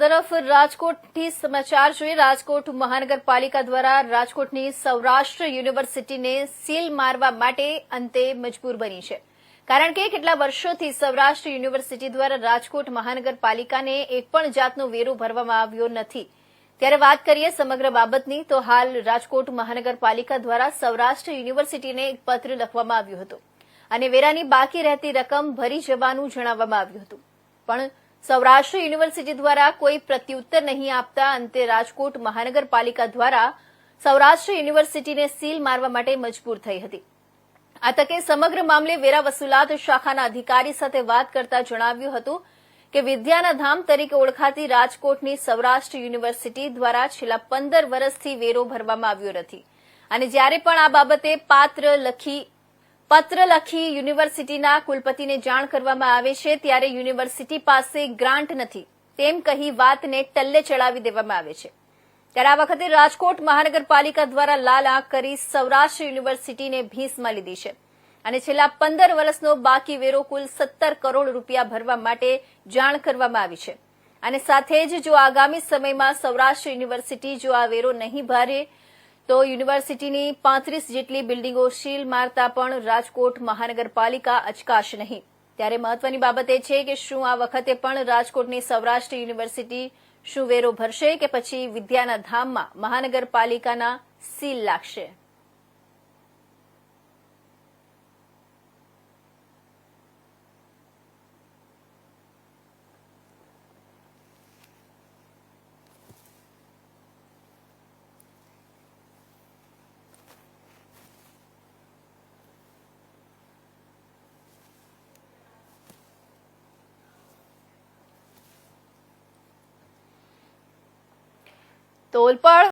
તરફ રાજકોટથી સમાચાર જોઈએ। રાજકોટ મહાનગરપાલિકા દ્વારા રાજકોટની સૌરાષ્ટ્ર યુનિવર્સિટીને સીલ મારવા માટે અંતે મજબૂર બની છે, કારણ કે કેટલા વર્ષોથી સૌરાષ્ટ્ર યુનિવર્સિટી દ્વારા રાજકોટ મહાનગરપાલિકાને એક પણ જાતનો વેરો ભરવામાં આવ્યો નથી। ત્યારે વાત કરીએ સમગ્ર બાબતની તો હાલ રાજકોટ મહાનગરપાલિકા દ્વારા સૌરાષ્ટ્ર યુનિવર્સિટીને એક પત્ર લખવામાં આવ્યો હતો અને વેરાની બાકી રહેતી રકમ ભરી જવાનું જણાવવામાં આવ્યું હતું, પણ સૌરાષ્ટ્ર યુનિવર્સિટી દ્વારા કોઈ પ્રત્યુત્તર નહીં આપતા અંતે રાજકોટ મહાનગરપાલિકા દ્વારા સૌરાષ્ટ્ર યુનિવર્સિટીને સીલ મારવા માટે મજબૂર થઈ હતી। આ તકે સમગ્ર મામલે વેરા વસૂલાત શાખાના અધિકારી સાથે વાત કરતા જણાવ્યું હતું કે વિદ્યાના ધામ તરીકે ઓળખાતી રાજકોટની સૌરાષ્ટ્ર યુનિવર્સિટી દ્વારા છેલ્લા 15 વર્ષથી વેરો ભરવામાં આવ્યો નથી અને જ્યારે પણ આ બાબતે પત્ર લખી યુનિવર્સિટીના કુલપતિને જાણ કરવામાં આવે છે ત્યારે યુનિવર્સિટી પાસે ગ્રાન્ટ નથી તેમ કહી વાતને ટલ્લે ચડાવી દેવામાં આવે છે। ત્યારે આ વખતે રાજકોટ મહાનગરપાલિકા દ્વારા લાલ આંખ કરી સૌરાષ્ટ્ર યુનિવર્સિટીને ભીંસમાં લીધી છે અને છેલ્લા 15 વર્ષનો બાકી વેરો કુલ 17 કરોડ રૂપિયા ભરવા માટે જાણ કરવામાં આવી છે અને સાથે જ જો આગામી સમયમાં સૌરાષ્ટ્ર યુનિવર્સિટી જો આ વેરો નહીં ભરે તો યુનિવર્સિટીની 35 જેટલી બિલ્ડિંગો સીલ મારતા પણ રાજકોટ મહાનગરપાલિકા અચકાશે નહીં। ત્યારે મહત્વની બાબત એ છે કે શું આ વખતે પણ રાજકોટની સૌરાષ્ટ્ર યુનિવર્સિટી શું વેરો ભરશે કે પછી વિદ્યાના ધામમાં મહાનગરપાલિકાના સીલ લાગશે। તો ઓલપાડ